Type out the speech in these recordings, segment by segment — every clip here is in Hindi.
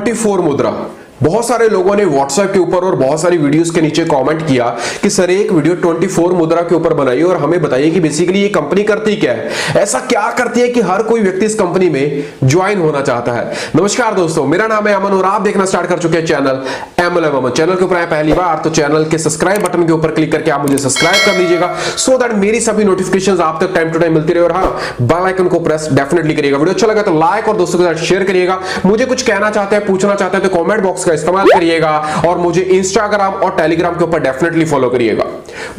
24 मुद्रा। बहुत सारे लोगों ने व्हाट्सएप के ऊपर और बहुत सारी वीडियोस के नीचे कमेंट किया कि सर एक वीडियो 24 मुद्रा के ऊपर बनाइए और हमें बताइए कि बेसिकली ये कंपनी करती क्या है, ऐसा क्या करती है कि हर कोई व्यक्ति इस कंपनी में ज्वाइन होना चाहता है। नमस्कार दोस्तों, मेरा नाम है अमन और आप देखना स्टार्ट कर चुके हैं चैनल MLM अमन। चैनल के ऊपर आए पहली बार तो चैनल के सब्सक्राइब बटन के ऊपर क्लिक करके आप मुझे सब्सक्राइब कर लीजिएगा सो दैट मेरी सभी नोटिफिकेशंस आप तक टाइम टू टाइम मिलती रहे। और हाँ, बेल आइकन को प्रेस डेफिनेटली करिएगा। वीडियो अच्छा लगा तो लाइक और दोस्तों के साथ शेयर करिएगा। मुझे कुछ कहना चाहते हैं, पूछना चाहते हैं तो कमेंट बॉक्स का इस्तेमाल करिएगा और मुझे इंस्टाग्राम और टेलीग्राम के ऊपर डेफिनेटली फॉलो करिएगा।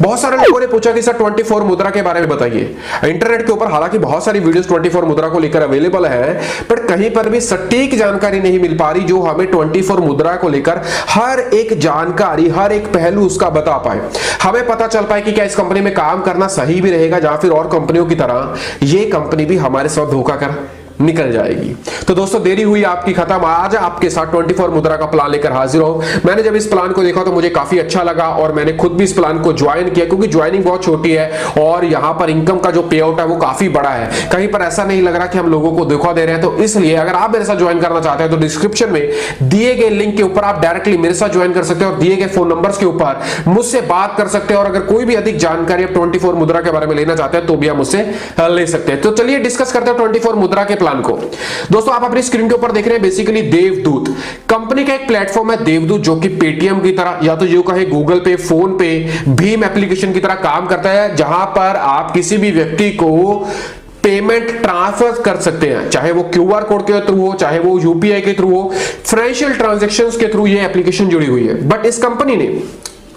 बहुत सारे लोगों ने पूछा कि सर 24 मुद्रा के बारे में बताइए। इंटरनेट के ऊपर हालांकि बहुत सारी वीडियोस 24 मुद्रा को लेकर अवेलेबल है, पर कहीं पर भी सटीक जानकारी नहीं मिल पा रही जो हमें 24 मुद्रा को लेकर हर एक जानकारी, हर एक पहलू उसका बता पाए, हमें पता चल पाए कि क्या इस कंपनी में काम करना सही भी रहेगा या फिर और कंपनियों की तरह ये कंपनी भी हमारे साथ धोखा कर निकल जाएगी। तो दोस्तों देरी हुई आपकी खत्म। आज आपके साथ 24 मुद्रा का प्लान लेकर हाजिर हूं। मैंने जब इस प्लान को देखा तो मुझे काफी अच्छा लगा और मैंने खुद भी इस प्लान को ज्वाइन किया क्योंकि ज्वाइनिंग बहुत छोटी है और यहां पर इनकम का जो पे आउट है वो काफी बड़ा है। कहीं पर ऐसा नहीं लग रहा कि हम लोगों को धोखा दे रहे हैं। तो इसलिए अगर आप मेरे साथ ज्वाइन करना चाहते हैं तो डिस्क्रिप्शन में दिए गए लिंक के ऊपर आप डायरेक्टली मेरे साथ ज्वाइन कर सकते हैं और दिए गए फोन नंबर्स के ऊपर मुझसे बात कर सकते हैं। और अगर कोई भी अधिक जानकारी आप 24 मुद्रा के बारे में लेना चाहते हैं तो भी आप मुझसे ले सकते हैं। तो चलिए डिस्कस करते हैं 24 मुद्रा के प्लान को। दोस्तों आप अपनी स्क्रीन के ऊपर देख रहे हैं बेसिकली देवदूत कंपनी का एक प्लेटफॉर्म है देवदूत, जो कि पेटीएम की तरह या तो जो कहे गूगल पे, फोन पे, भीम एप्लीकेशन की तरह काम करता है, जहां पर आप किसी भी व्यक्ति को पेमेंट ट्रांसफर कर सकते हैं, चाहे वो क्यूआर कोड के थ्रू हो, चाहे वो यूपीआई के थ्रू हो, फाइनेंशियल ट्रांजैक्शंस के थ्रू ये एप्लीकेशन जुड़ी हुई है। बट इस कंपनी ने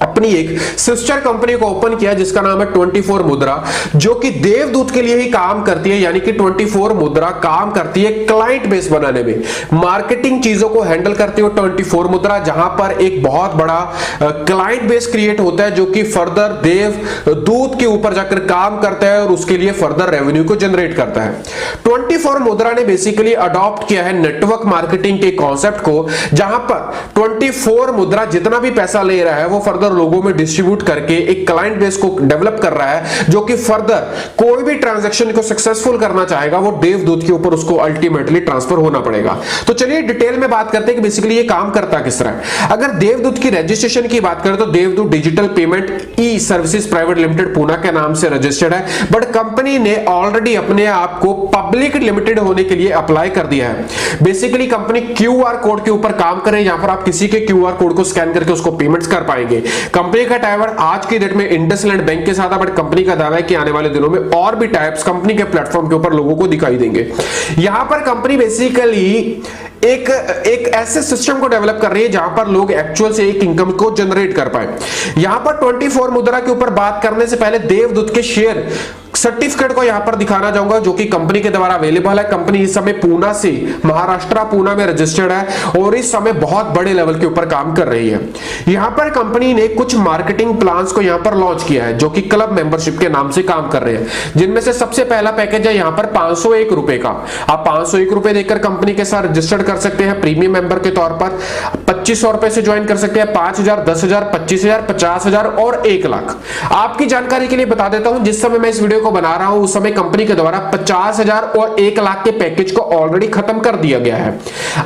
अपनी एक सिस्टर कंपनी को ओपन किया जिसका नाम है 24 मुद्रा, जो कि देवदूत के लिए ही काम करती है। यानी कि 24 मुद्रा काम करती है क्लाइंट बेस बनाने में, मार्केटिंग चीजों को हैंडल करती है 24 मुद्रा, जहां पर एक बहुत बड़ा क्लाइंट बेस क्रिएट होता है जो कि फर्दर देवदूत के ऊपर जाकर काम करता है और उसके लिए फर्दर रेवेन्यू को जनरेट करता है। 24 मुद्रा ने बेसिकली अडॉप्ट किया है नेटवर्क मार्केटिंग के कॉन्सेप्ट को, जहां पर 24 मुद्रा जितना भी पैसा ले रहा है वो फर्दर लोगों में डिस्ट्रीब्यूट करके एक क्लाइंट बेस को डेवलप कर रहा है, जो कि फर्दर कोई भी ट्रांजैक्शन को सक्सेसफुल करना चाहेगा वो देवदूत के ऊपर उसको अल्टीमेटली ट्रांसफर होना पड़ेगा। तो चलिए डिटेल में बात करते हैं कि बेसिकली ये काम करता किस तरह है। अगर देवदूत की रजिस्ट्रेशन की बात करें तो देवदूत डिजिटल पेमेंट ई सर्विसेज प्राइवेट लिमिटेड पूना के नाम से रजिस्टर्ड है, बट कंपनी ने ऑलरेडी अपने आप को पब्लिक लिमिटेड होने के लिए अप्लाई कर दिया है। बेसिकली कंपनी क्यूआर कोड के ऊपर काम करे, यहां पर आप किसी के क्यूआर कोड को स्कैन करके उसको पेमेंट्स कर पाएंगे। कंपनी का टाइवर आज की डेट में इंडसलैंड बैंक के साथ है, बट कंपनी का दावा है कि आने वाले दिनों में और भी टाइप्स कंपनी के प्लेटफॉर्म के ऊपर लोगों को दिखाई देंगे। यहां पर कंपनी बेसिकली एक ऐसे सिस्टम को डेवलप कर रही है जहां पर लोग एक्चुअल से एक इनकम को जनरेट कर पाए। यहां पर 24 मुद्रा के ऊपर बात करने से पहले देवदूत के शेयर सर्टिफिकेट को यहां पर दिखाना चाहूंगा जो कि कंपनी के द्वारा अवेलेबल है। कंपनी इस समय पूना से, महाराष्ट्र पूना में रजिस्टर्ड है और इस समय बहुत बड़े लेवल के ऊपर काम कर रही है। यहां पर कंपनी ने कुछ मार्केटिंग प्लान्स को यहां पर लॉन्च किया है जो कि क्लब मेंबरशिप के नाम से काम कर रहे हैं, जिनमें से सबसे पहला पैकेज है यहां पर 501 रुपए का। आप 501 रुपए देकर कंपनी के साथ रजिस्टर्ड कर सकते हैं प्रीमियम मेंबर के तौर पर। 2500 रुपए से ज्वाइन कर सकते हैं 5000, 10,000, 25,000, 50,000 और 1 लाख। आपकी जानकारी के लिए बता देता हूं, जिस समय मैं इस वीडियो को बना रहा हूं उस समय कंपनी के द्वारा 50,000 और 1 लाख के पैकेज को ऑलरेडी खत्म कर दिया गया है।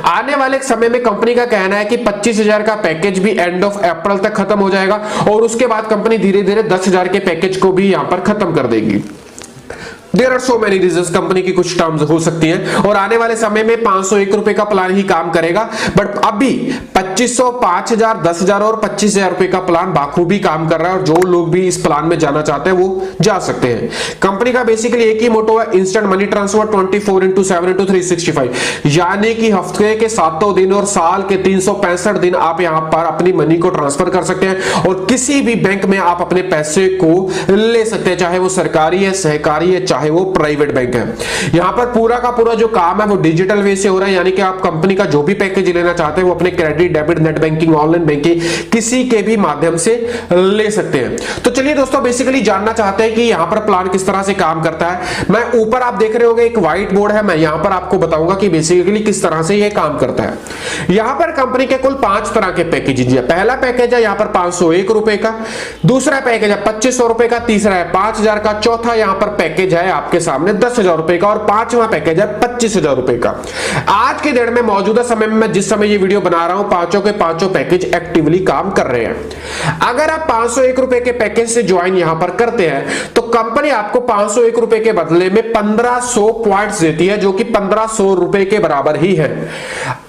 आने वाले समय में कंपनी का कहना है कि 25,000 का पैकेज भी एंड ऑफ अप्रैल तक खत्म हो जाएगा और उसके बाद कंपनी धीरे धीरे 10,000 के पैकेज को भी यहां पर खत्म कर देगी। There are so many reasons, company की कुछ टर्म्स हो सकती हैं और आने वाले समय में 501 रुपए का प्लान ही काम करेगा, बट अभी 2500, 5,000, 10,000 और 25,000 रुपए का प्लान बाखूबी काम कर रहा है और जो लोग भी इस प्लान में जाना चाहते हैं वो जा सकते हैं। कंपनी का बेसिकली एक ही मोटो है, इंस्टेंट मनी ट्रांसफर 24/7/365, यानी कि हफ्ते के 7 दिन और साल के 365 दिन आप यहां पर अपनी मनी को ट्रांसफर कर सकते हैं और किसी भी बैंक में आप अपने पैसे को ले सकते हैं, चाहे वो सरकारी है, सहकारी है, चाहे वो प्राइवेट बैंक है। यहां पर पूरा का पूरा जो काम है वो डिजिटल वे से हो रहा है, यानी कि आप कंपनी का जो भी पैकेज लेना चाहते हैं वो अपने credit, debit, net banking, online banking किसी के भी माध्यम से ले सकते हैं। तो चलिए दोस्तों बेसिकली जानना चाहते हैं कि यहां पर प्लान किस तरह से काम करता है। मैं ऊपर आप देख रहे होंगे एक व्हाइट बोर्ड है, मैं यहां पर आपको बताऊंगा कि बेसिकली किस तरह से यह काम करता है। यहां पर कंपनी के कुल 5 तरह के पैकेज है। पहला पैकेज है यहां पर 501 रुपए का, दूसरा पैकेज है 2500 रुपए का, तीसरा है 5,000 का, चौथा यहां पर पैकेज है आपके सामने 10,000 रुपए का, और 5वां पैकेज है 25,000 रुपए का। आज के डेट में मौजूदा समय में मैं जिस समय ये वीडियो बना रहा हूं, पांचों के पांचों पैकेज एक्टिवली काम कर रहे हैं। अगर आप 501 रुपए के पैकेज से ज्वाइन यहां पर करते हैं तो कंपनी आपको 501 रुपए के बदले में 1500 पॉइंट्स देती है, जो कि 1500 रुपए के बराबर ही है।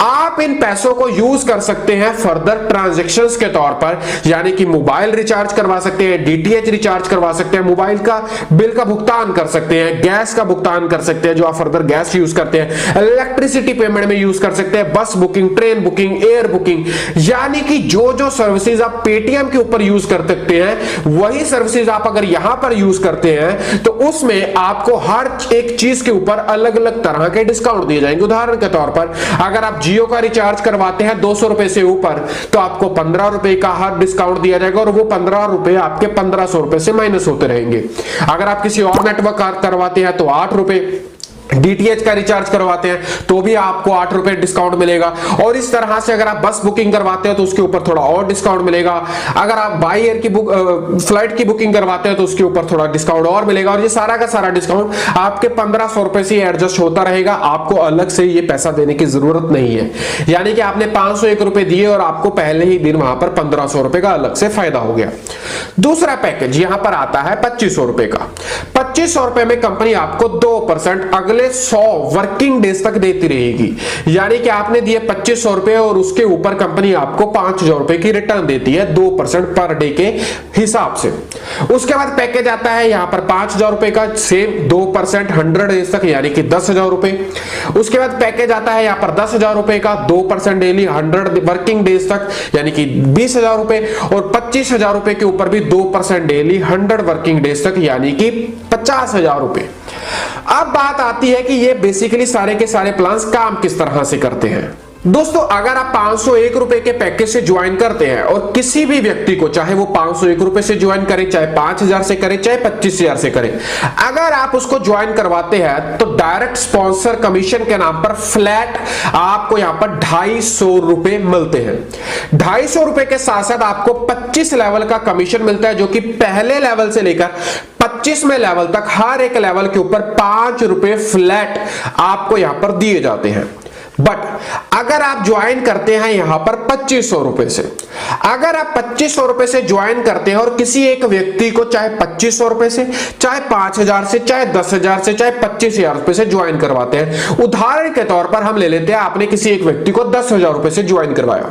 आप इन पैसों को यूज कर सकते हैं फर्दर ट्रांजैक्शंस के तौर पर, यानी कि मोबाइल रिचार्ज करवा सकते हैं, डीटीएच रिचार्ज करवा सकते हैं, मोबाइल का बिल का भुगतान कर सकते हैं, गैस का भुगतान कर सकते हैं जो आप फर्दर गैस यूज करते हैं, इलेक्ट्रिसिटी पेमेंट में यूज कर सकते हैं, बस booking, train booking, air booking, यानी कि जो जो सर्विसेज आप पेटीएम के ऊपर यूज कर सकते हैं वही सर्विसेज आप अगर यहां पर यूज करते हैं तो उसमें आपको हर एक चीज के ऊपर अलग अलग तरह के डिस्काउंट दिए जाएंगे। उदाहरण के तौर पर अगर आप जियो का रिचार्ज करवाते हैं 200 रुपए से ऊपर तो आपको 15 रुपए का हर डिस्काउंट दिया जाएगा, और वो 15 रुपए आपके 1500 रुपए से माइनस होते रहेंगे। अगर आप किसी और नेटवर्क करवाते हैं तो 8 रुपए, डीटीएच का रिचार्ज करवाते हैं तो भी आपको 8 रुपए डिस्काउंट मिलेगा, और इस तरह से अगर आप बस बुकिंग करवाते हैं तो उसके ऊपर थोड़ा और डिस्काउंट मिलेगा। अगर आप बाई एयर की फ्लाइट की बुकिंग करवाते हैं तो उसके ऊपर थोड़ा डिस्काउंट और मिलेगा, और ये सारा का सारा डिस्काउंट आपके 1500 रुपए से एडजस्ट होता रहेगा। आपको अलग से ये पैसा देने की जरूरत नहीं है, यानी कि आपने 501 रुपए दिए और आपको पहले ही दिन वहां पर 1500 रुपए का अलग से फायदा हो गया। दूसरा पैकेज यहां पर आता है 2500 रुपए का। 2500 रुपए में कंपनी आपको 2% अगले 100 वर्किंग डेज तक देती रहेगी, यानी कि आपने दिए 2500 रुपए और उसके ऊपर कंपनी आपको 5000 रुपए की रिटर्न देती है 2% पर डे के हिसाब से। उसके बाद पैकेज आता है यहां पर 5000 रुपए का, सेम 2% 100 डेज तक, यानी कि 10,000 रुपए। उसके बाद पैकेज आता है यहां पर 10,000 रुपए का 2% डेली 100 वर्किंग डेज तक, यानी कि 20,000 रुपए, और 25,000 रुपए के ऊपर भी 2% डेली 100 वर्किंग डेज तक, यानी कि 50,000 रुपए। अब बात आती है कि ये बेसिकली सारे के सारे प्लान्स काम किस तरह से करते हैं। दोस्तों अगर आप 501 रुपए के पैकेज से ज्वाइन करते हैं और किसी भी व्यक्ति को, चाहे वो 501 रुपए से ज्वाइन करे, चाहे 5000 से करे, चाहे 25,000 से करे, अगर आप उसको ज्वाइन करवाते हैं तो डायरेक्ट स्पॉन्सर कमीशन के नाम पर फ्लैट आपको यहां पर 250 रुपए मिलते हैं। 250 रुपए के साथ साथ आपको 25 लेवल का कमीशन मिलता है, जो कि पहले लेवल से लेकर 25वें लेवल तक हर एक लेवल के ऊपर 5 रुपए फ्लैट आपको यहां पर दिए जाते हैं। बट अगर आप ज्वाइन करते हैं यहां पर 2500 रुपए से, अगर आप 2500 रुपए से ज्वाइन करते हैं और किसी एक व्यक्ति को चाहे 2500 रुपए से, चाहे 5000 से, चाहे 10,000 से, चाहे 25,000 रुपए से ज्वाइन करवाते हैं, उदाहरण के तौर पर हम ले लेते हैं आपने किसी एक व्यक्ति को 10,000 रुपए से ज्वाइन करवाया।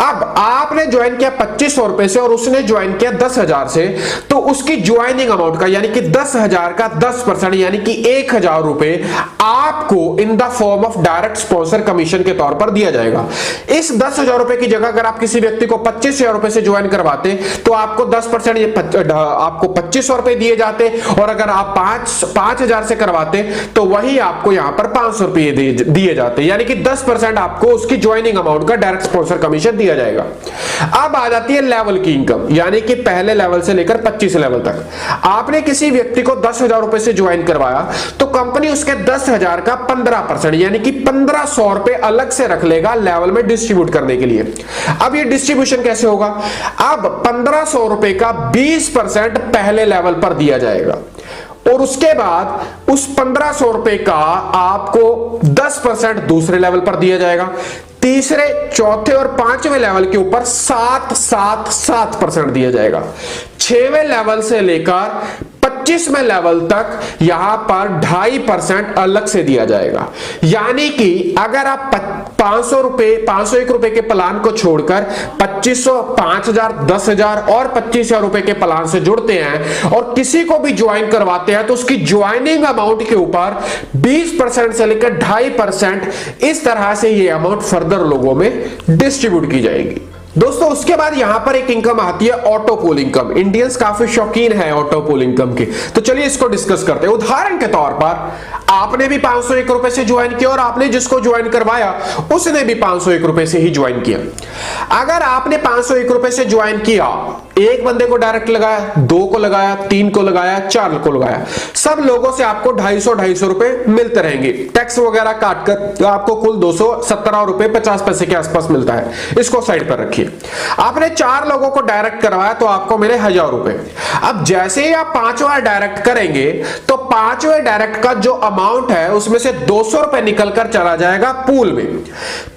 अब आपने ज्वाइन किया 2500 रुपए से और उसने ज्वाइन किया 10,000 से, तो उसकी ज्वाइनिंग अमाउंट का यानी कि 10,000 का 10% यानी कि 1,000 रुपए आपको in the form of direct sponsor commission के तौर पर दिया जाएगा। इस 10,000 रुपए की जगह अगर आप किसी व्यक्ति को 25,000 रुपए से ज्वाइन करवाते तो आपको 10% आपको 2500 रुपए दिए जाते, और अगर आप 5,000 से करवाते तो वही आपको यहां पर 500 रुपए दिए जाते, यानी कि 10% आपको उसकी ज्वाइनिंग अमाउंट का डायरेक्ट स्पॉन्सर कमीशन दिया जाएगा। अब आ जाती है लेवल की इनकम, यानी कि पहले लेवल से लेकर 25 लेवल तक। आपने किसी व्यक्ति को 10,000 रुपए से ज्वाइन करवाया तो कंपनी उसके 10,000 का 15% यानी कि 1500 रुपए अलग से रख लेगा लेवल में डिस्ट्रीब्यूट करने के लिए। अब ये डिस्ट्रीब्यूशन कैसे होगा? अब 1500 रुपए का 20% पहले लेवल पर दिया जाएगा, और उसके बाद उस 1500 रुपए का आपको 10% दूसरे लेवल पर दिया जाएगा, तीसरे, चौथे और 5वें लेवल के ऊपर 7% दिया जाएगा, 6वें लेवल से लेकर 25वें लेवल तक यहां पर 2.5% अलग से दिया जाएगा। यानी कि अगर आप 501 रुपए के प्लान को छोड़कर 2500, 5000, 10,000 और 25,000 रुपए के प्लान से जुड़ते हैं और किसी को भी ज्वाइन करवाते हैं तो उसकी ज्वाइनिंग अमाउंट के ऊपर 20% से लेकर 2.5% इस तरह से ये अमाउंट फर्दर लोगों में डिस्ट्रीब्यूट की जाएगी। दोस्तों उसके बाद यहां पर एक इनकम आती है ऑटो पोल इनकम। इंडियंस काफी शौकीन है ऑटो पोल इनकम के, तो चलिए इसको डिस्कस करते हैं। उदाहरण के तौर पर आपने भी 501 रुपए से ज्वाइन किया और आपने जिसको ज्वाइन करवाया उसने भी 501 रुपए से ही ज्वाइन किया। अगर आपने 501 रुपए से ज्वाइन किया, एक बंदे को डायरेक्ट लगाया, दो को लगाया, तीन को लगाया, चार को लगाया, सब लोगों से आपको 250 रुपए मिलते रहेंगे। टैक्स वगैरह काट कर आपको कुल 217 रुपए 50 पैसे के आसपास मिलता है। इसको साइड पर रखिए। आपने 4 लोगों को डायरेक्ट करवाया तो आपको मिले 1000 रुपए। अब जैसे ही आप 5वां डायरेक्ट करेंगे तो 5वें डायरेक्ट का जो अमाउंट है उसमें से 200 रुपए निकलकर चला जाएगा पूल में।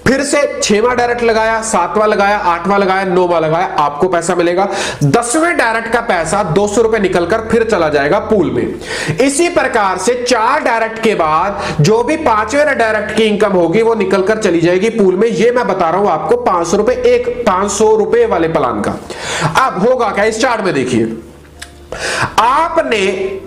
फिर से 6वां डायरेक्ट लगाया, 7वां लगाया, 8वां लगाया, 9वां लगाया, आपको पैसा मिलेगा। 10वें डायरेक्ट का पैसा 200 रुपए निकलकर फिर चला जाएगा पूल में। इसी प्रकार से 4 डायरेक्ट के बाद जो भी 5वें डायरेक्ट की इनकम होगी वो निकलकर चली जाएगी पूल में। ये मैं बता रहा हूं आपको 500 रुपए वाले प्लान का। अब होगा क्या, इस चार्ट में देखिए, आपने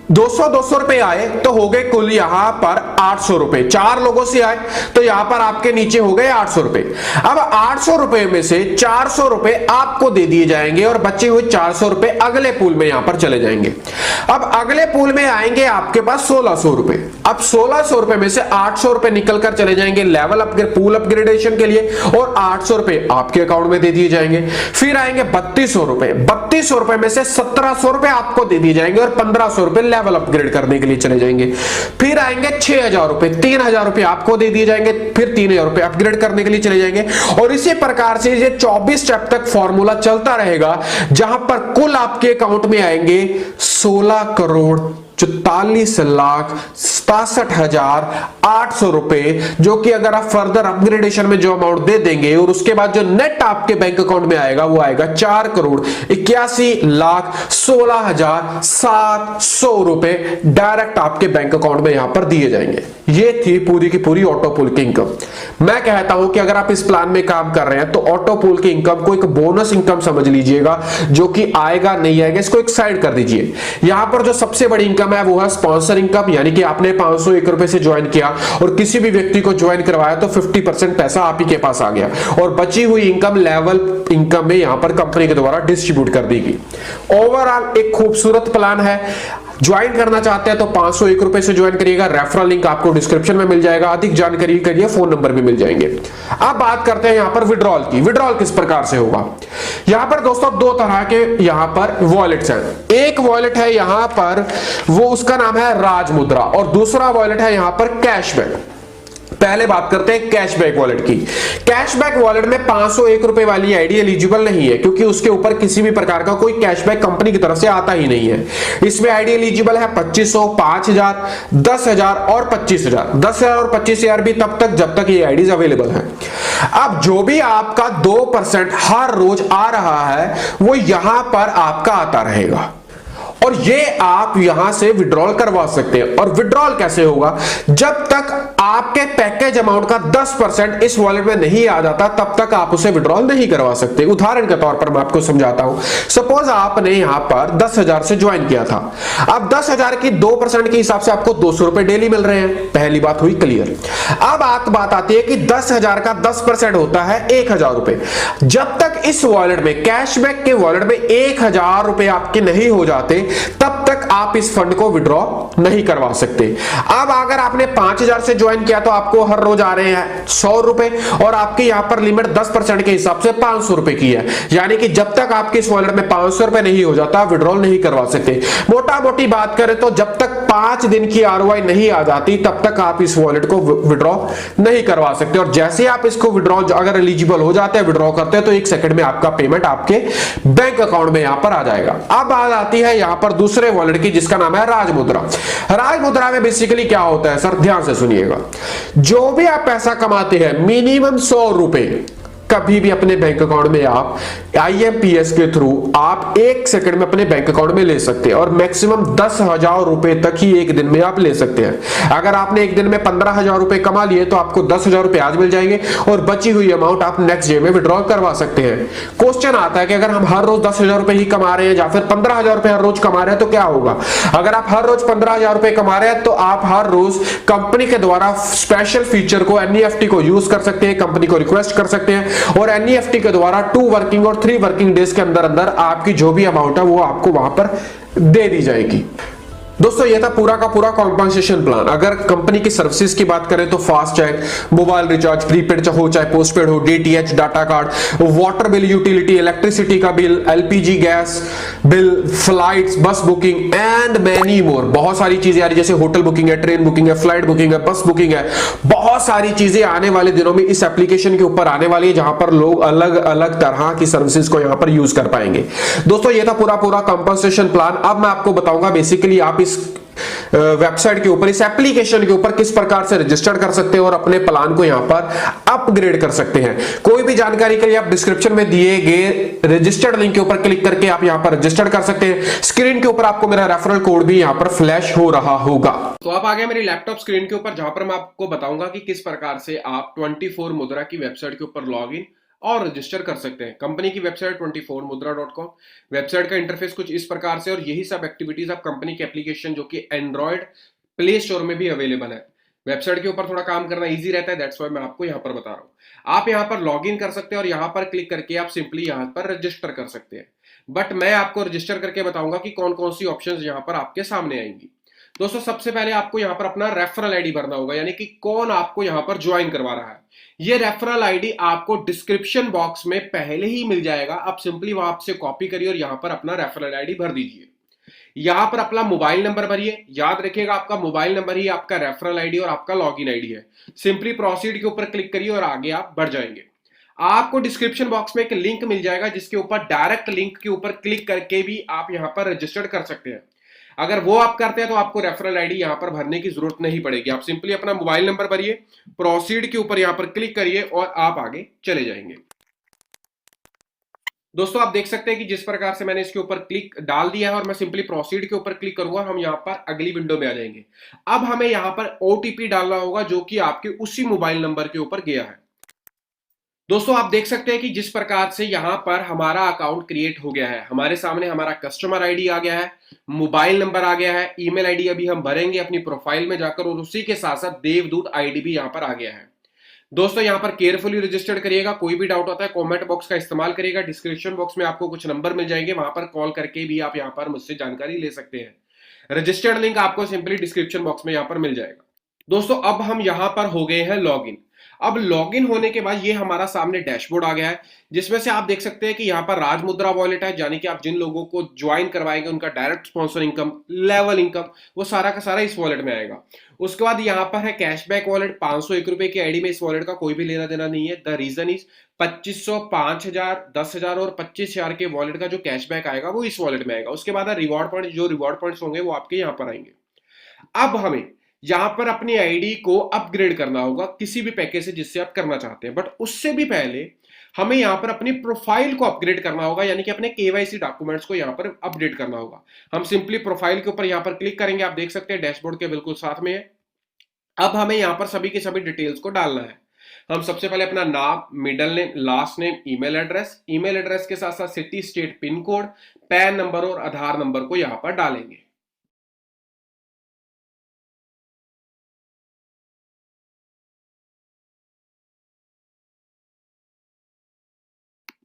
200 रुपए आए तो हो गए कुल यहां पर 800 रुपए। 4 लोगों से आए तो यहां पर आपके नीचे हो गए 800 रुपए। अब 800 रुपए में से 400 रुपए आपको दे दिए जाएंगे और बचे हुए 400 रुपए अगले पूल में यहां पर चले जाएंगे। अब अगले पूल में आएंगे आपके पास 1600 रुपए। अब 1600 रुपए में से 800 रुपए निकलकर चले जाएंगे लेवल अपग्रेड, पूल अपग्रेडेशन के लिए, और 800 रुपए आपके अकाउंट में दे दिए जाएंगे। फिर आएंगे 3200 रुपए। 3200 रुपए में से 1700 रुपए आपको दे दिए जाएंगे और 1500 रुपए लेवल अपग्रेड करने के लिए चले जाएंगे। फिर आएंगे 6000 रुपए। 3000 रुपए आपको दे दिए जाएंगे, फिर 3000 रुपए अपग्रेड करने के लिए चले जाएंगे। और इसी प्रकार से ये 24 स्टेप तक फॉर्मूला चलता रहेगा, जहां पर कुल आपके अकाउंट में आएंगे 16,64,67,800 रुपए, जो कि अगर आप फर्दर अपग्रेडेशन में जो अमाउंट दे देंगे और उसके बाद जो नेट आपके बैंक अकाउंट में आएगा वो आएगा 4,81,16,700 रुपए डायरेक्ट आपके बैंक अकाउंट में यहां पर दिए जाएंगे। ये थी पूरी की पूरी ऑटो पूल की इनकम। मैं कहता हूं कि अगर आप इस प्लान में काम कर रहे हैं तो ऑटो पूल की इनकम को एक बोनस इनकम समझ लीजिएगा, जो कि आएगा नहीं आएगा इसको एक साइड कर दीजिए। यहां पर जो सबसे बड़ी इनकम है वो है स्पॉन्सर इनकम, यानी कि आपने 501 रुपए से ज्वाइन किया और किसी भी व्यक्ति को ज्वाइन करवाया तो 50% पैसा आप ही के पास आ गया और बची हुई इनकम लेवल इनकम में यहां पर कंपनी के द्वारा डिस्ट्रीब्यूट कर देगी। ओवरऑल एक खूबसूरत प्लान है। ज्वाइन करना चाहते हैं तो 501 रुपए से ज्वाइन करिएगा। रेफरल लिंक आपको डिस्क्रिप्शन में मिल जाएगा। अधिक जानकारी के लिए फोन नंबर भी मिल जाएंगे। अब बात करते हैं यहां पर विड्रॉल की। विड्रॉल किस प्रकार से होगा? यहां पर दोस्तों 2 तरह के यहां पर वॉलेट्स हैं। एक वॉलेट है यहां पर, वो उसका नाम है राज मुद्रा, और दूसरा वॉलेट है यहां पर कैशबैक। पहले बात करते हैं कैशबैक वॉलेट की। कैशबैक वॉलेट में 501 रुपए वाली आईडी एलिजिबल नहीं है, क्योंकि उसके ऊपर किसी भी प्रकार का कोई कैशबैक कंपनी की तरफ से आता ही नहीं है। इसमें आईडी एलिजिबल है 2500, 5000, 10,000 और 25,000। 10,000 और 25,000 भी तब तक जब तक ये आईडीज अवेलेबल है। अब जो भी आपका 2% हर रोज आ रहा है वो यहां पर आपका आता रहेगा और ये आप यहां से विड्रॉल करवा सकते हैं। और विड्रॉल कैसे होगा? जब तक आपके पैकेज अमाउंट का 10% इस वॉलेट में नहीं आ जाता तब तक आप उसे विड्रॉल नहीं करवा सकते। उदाहरण के तौर पर मैं आपको समझाता हूं। सपोज आपने यहां पर 10,000 से ज्वाइन किया था। अब 10,000 की 2% के हिसाब से आपको 200 रुपए डेली मिल रहे हैं। पहली बात हुई क्लियर। अब बात आती है कि 10,000 का 10% होता है 1,000 रुपए। जब तक इस वॉलेट में, कैशबैक के वॉलेट में 1,000 रुपए आपके नहीं हो जाते तब तक आप इस फंड को विड्रॉ नहीं करवा सकते। अब अगर आपने 5,000 से ज्वाइन किया तो आपको हर रोज आ रहे हैं 100 रुपए और आपके यहां पर लिमिट 10% के हिसाब से 500 रुपए की है। यानी कि जब तक आपके इस वॉलेट में 500 रुपए नहीं हो जाता विड्रॉल नहीं करवा सकते। मोटा मोटी बात करें तो जब तक 5 दिन की आरओआई नहीं आ जाती तब तक आप इस वॉलेट को विड्रॉ नहीं करवा सकते। और जैसे आप इसको विड्रॉ अगर एलिजिबल हो जाते हैं, विड्रॉ करते हैं, तो 1 सेकंड में आपका पेमेंट आपके बैंक अकाउंट में यहां पर आ जाएगा। अब बात आती है यहां पर दूसरे वॉलेट की, जिसका नाम है राजमुद्रा। राजमुद्रा में बेसिकली क्या होता है सर, ध्यान से सुनिएगा। जो भी आप पैसा कमाते हैं मिनिमम 100 रुपए कभी भी अपने बैंक अकाउंट में आप IMPS के थ्रू आप 1 सेकंड में अपने बैंक अकाउंट में ले सकते हैं और मैक्सिमम 10,000 रुपए तक ही एक दिन में आप ले सकते हैं। अगर आपने एक दिन में 15,000 रुपए कमा लिए तो आपको 10,000 रुपए आज मिल जाएंगे और बची हुई अमाउंट आप नेक्स्ट डे में विड्रॉ करवा सकते हैं। क्वेश्चन आता है कि अगर हम हर रोज 10,000 रुपए ही कमा रहे हैं या फिर 15,000 रुपए हर रोज कमा रहे हैं तो क्या होगा? अगर आप हर रोज 15,000 रुपए कमा रहे हैं तो आप हर रोज कंपनी के द्वारा स्पेशल फीचर को, NEFT को यूज कर सकते हैं, कंपनी को रिक्वेस्ट कर सकते हैं और NEFT के द्वारा 2 वर्किंग और 3 वर्किंग डेज के अंदर अंदर आपकी जो भी अमाउंट है वो आपको वहां पर दे दी जाएगी। दोस्तों ये था पूरा का पूरा कॉम्पनसेशन प्लान। अगर कंपनी की सर्विसेज की बात करें तो फास्टैग, मोबाइल रिचार्ज, प्रीपेड चाहे पोस्टपेड हो, DTH, data card, water bill, utility, electricity का bill, LPG gas bill, flights, bus booking and many more. बहुत सारी चीजें आ रही, जैसे होटल बुकिंग है, ट्रेन बुकिंग है, फ्लाइट बुकिंग है, बस बुकिंग है। बहुत सारी चीजें आने वाले दिनों में इस एप्लीकेशन के ऊपर आने वाली है, जहां पर लोग अलग अलग तरह की सर्विसेज को यहां पर यूज कर पाएंगे। दोस्तों ये था पूरा पूरा कंपनसेशन प्लान। अब मैं आपको बताऊंगा बेसिकली आप इस वेबसाइट के ऊपर, इस एप्लीकेशन के ऊपर किस प्रकार से रजिस्टर कर सकते हैं और अपने प्लान को यहां पर अपग्रेड कर सकते हैं। कोई भी जानकारी के लिए आप डिस्क्रिप्शन में दिए गए रजिस्टर्ड लिंक के ऊपर क्लिक करके आप यहां पर रजिस्टर कर सकते हैं। स्क्रीन के ऊपर आपको मेरा रेफरल कोड भी यहां पर फ्लैश हो रहा होगा। तो आप आ गए मेरी लैपटॉप स्क्रीन के ऊपर, जहां पर मैं आपको बताऊंगा कि किस प्रकार से आप 24 मुद्रा की वेबसाइट के ऊपर लॉग इन और रजिस्टर कर सकते हैं। कंपनी की वेबसाइट 24mudra.com। वेबसाइट का इंटरफेस कुछ इस प्रकार से, और यही सब एक्टिविटीज आप कंपनी के एप्लीकेशन जो कि एंड्रॉइड प्ले स्टोर में भी अवेलेबल है। वेबसाइट के ऊपर थोड़ा काम करना इजी रहता है, दैट्स व्हाई मैं आपको यहां पर बता रहा हूं। आप यहां पर लॉग इन कर सकते हैं और यहां पर क्लिक करके आप सिंपली यहां पर रजिस्टर कर सकते हैं। बट मैं आपको रजिस्टर करके बताऊंगा कि कौन कौन सी ऑप्शंस यहां पर आपके सामने आएंगी। दोस्तों सबसे पहले आपको यहां पर अपना रेफरल आईडी भरना होगा, यानी कि कौन आपको यहां पर ज्वाइन करवा रहा है। ये रेफरल आईडी आपको डिस्क्रिप्शन बॉक्स में पहले ही मिल जाएगा। आप सिंपली वहां से कॉपी करिए और यहां पर अपना रेफरल आईडी भर दीजिए। यहां पर अपना मोबाइल नंबर भरिए। याद रखिएगा आपका मोबाइल नंबर ही आपका रेफरल आईडी और आपका लॉगिन आईडी है। सिंपली प्रोसीड के ऊपर क्लिक करिए और आगे आप बढ़ जाएंगे। आपको डिस्क्रिप्शन बॉक्स में एक लिंक मिल जाएगा, जिसके ऊपर डायरेक्ट लिंक के ऊपर क्लिक करके भी आप यहां पर रजिस्टर कर सकते हैं। अगर वो आप करते हैं तो आपको रेफरल आईडी यहां पर भरने की जरूरत नहीं पड़ेगी। आप सिंपली अपना मोबाइल नंबर भरिए, प्रोसीड के ऊपर यहां पर क्लिक करिए और आप आगे चले जाएंगे। दोस्तों आप देख सकते हैं कि जिस प्रकार से मैंने इसके ऊपर क्लिक डाल दिया है और मैं सिंपली प्रोसीड के ऊपर क्लिक करूंगा, हम यहां पर अगली विंडो में आ जाएंगे। अब हमें यहां पर ओटीपी डालना होगा, जो कि आपके उसी मोबाइल नंबर के ऊपर गया है। दोस्तों आप देख सकते हैं कि जिस प्रकार से यहां पर हमारा अकाउंट क्रिएट हो गया है, हमारे सामने हमारा कस्टमर आईडी आ गया है, मोबाइल नंबर आ गया है, ईमेल आईडी अभी हम भरेंगे अपनी प्रोफाइल में जाकर, और उसी के साथ साथ देवदूत आईडी भी यहां पर आ गया है। दोस्तों यहां पर केयरफुली रजिस्टर्ड करिएगा। कोई भी डाउट होता है कमेंट बॉक्स का इस्तेमाल करिएगा। डिस्क्रिप्शन बॉक्स में आपको कुछ नंबर मिल जाएंगे, वहां पर कॉल करके भी आप यहां पर मुझसे जानकारी ले सकते हैं। रजिस्टर्ड लिंक आपको सिंपली डिस्क्रिप्शन बॉक्स में यहां पर मिल जाएगा। दोस्तों अब हम यहां पर हो गए हैं लॉगिन। अब लॉगिन होने के बाद ये हमारा सामने डैशबोर्ड आ गया है, जिसमें से आप देख सकते हैं कि यहाँ पर राजमुद्रा वॉलेट है, यानी कि आप जिन लोगों को ज्वाइन करवाएंगे उनका direct sponsor income, level income, वो सारा का सारा इस वॉलेट में आएगा। उसके बाद यहाँ पर है कैशबैक वॉलेट। 501 रुपए की आईडी में इस वॉलेट का कोई भी लेना देना नहीं है। द रीजन इज 2500, 5000, 10,000 और 25,000 के वॉलेट का जो कैशबैक आएगा वो इस वॉलेट में आएगा। उसके बाद रिवॉर्ड पॉइंट, जो रिवॉर्ड पॉइंट्स होंगे वो आपके यहाँ पर आएंगे। अब हमें यहां पर अपनी आईडी को अपग्रेड करना होगा किसी भी पैकेज से जिससे आप करना चाहते हैं, बट उससे भी पहले हमें यहां पर अपनी प्रोफाइल को अपग्रेड करना होगा, यानी कि अपने केवाईसी डॉक्यूमेंट्स को यहां पर अपडेट करना होगा। हम सिंपली प्रोफाइल के ऊपर यहां पर क्लिक करेंगे। आप देख सकते हैं डैशबोर्ड के बिल्कुल साथ में है। अब हमें यहां पर सभी के सभी डिटेल्स को डालना है। हम सबसे पहले अपना नाम, middle name, last name, email address के साथ साथ city, state, pin code, pan number और आधार नंबर को यहां पर डालेंगे।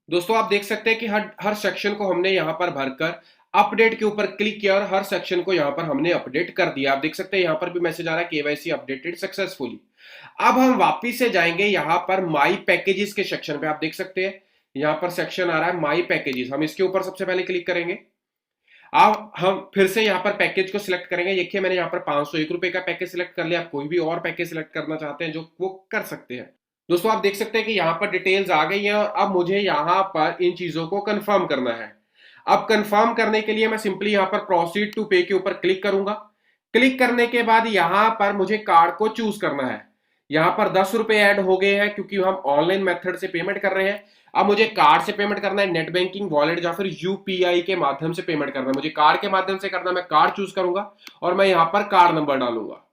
दोस्तों आप देख सकते हैं कि हर हर सेक्शन को हमने यहां पर भरकर अपडेट के ऊपर क्लिक किया और हर सेक्शन को यहां पर हमने अपडेट कर दिया। आप देख सकते हैं यहां पर भी मैसेज आ रहा है केवाईसी अपडेटेड सक्सेसफुली। अब हम वापिस से जाएंगे यहां पर माई पैकेजेस के सेक्शन पे। आप देख सकते हैं यहां पर सेक्शन आ रहा है माई पैकेजेस। हम इसके ऊपर सबसे पहले क्लिक करेंगे। अब हम फिर से यहां पर पैकेज को सिलेक्ट करेंगे। देखिए मैंने यहां पर 501 रुपए का पैकेज सिलेक्ट कर लिया। आप कोई भी और पैकेज सिलेक्ट करना चाहते हैं जो वो कर सकते हैं। दोस्तों आप देख सकते हैं कि यहां पर डिटेल्स आ गई हैं और अब मुझे यहां पर इन चीजों को कंफर्म करना है। अब कंफर्म करने के लिए मैं सिंपली यहां पर प्रोसीड टू पे के ऊपर क्लिक करूंगा। क्लिक करने के बाद यहां पर मुझे कार्ड को चूज करना है। यहां पर 10 रुपए ऐड हो गए हैं क्योंकि हम ऑनलाइन मेथड से पेमेंट कर रहे हैं। अब मुझे कार्ड से पेमेंट करना है, नेट बैंकिंग, वॉलेट या फिर यूपीआई के माध्यम से पेमेंट करना है। मुझे कार्ड के माध्यम से करना है, मैं कार्ड चूज करूंगा और मैं यहां पर कार्ड नंबर डालूंगा।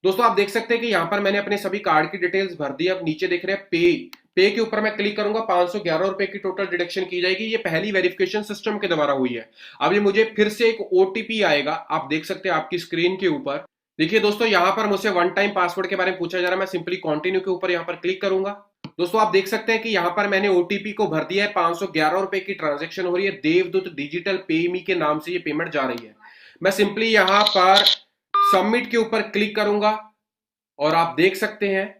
दोस्तों आप देख सकते हैं कि यहां पर मैंने अपने सभी कार्ड की डिटेल्स भर दी। अब नीचे देख रहे हैं पे के ऊपर मैं क्लिक करूंगा। 511 रुपए की टोटल डिडक्शन की जाएगी। ये पहली वेरिफिकेशन सिस्टम के द्वारा हुई है। अब ये मुझे फिर से एक ओटीपी आएगा। आप देख सकते हैं आपकी स्क्रीन के ऊपर। देखिए दोस्तों यहां पर मुझसे वन टाइम पासवर्ड के बारे में पूछा जा रहा है। मैं सिंपली कंटिन्यू के ऊपर यहां पर क्लिक करूंगा। दोस्तों आप देख सकते हैं कि यहां पर मैंने ओटीपी को भर दिया है, 511 रुपए की ट्रांजेक्शन हो रही है, देवदूत डिजिटल पेमी के नाम से ये पेमेंट जा रही है। मैं सिंपली यहां पर सबमिट के ऊपर क्लिक करूंगा और आप देख सकते हैं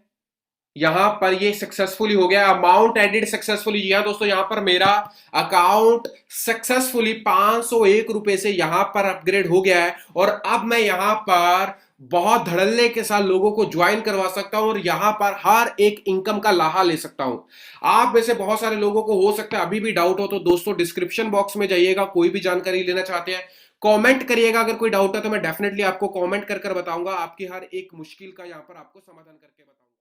यहां पर ये सक्सेसफुली हो गया, अमाउंट एडिड सक्सेसफुली। जी हाँ दोस्तों, यहां पर मेरा अकाउंट सक्सेसफुली 501 रुपए से यहां पर अपग्रेड हो गया है और अब मैं यहां पर बहुत धड़ल्ले के साथ लोगों को ज्वाइन करवा सकता हूं और यहां पर हर एक इनकम का लाहा ले सकता हूं। आप में से बहुत सारे लोगों को हो सकता है अभी भी डाउट हो, तो दोस्तों डिस्क्रिप्शन बॉक्स में जाइएगा, कोई भी जानकारी लेना चाहते हैं कमेंट करिएगा। अगर कोई डाउट है तो मैं डेफिनेटली आपको कमेंट कर बताऊंगा, आपकी हर एक मुश्किल का यहां पर आपको समाधान करके बताऊंगा।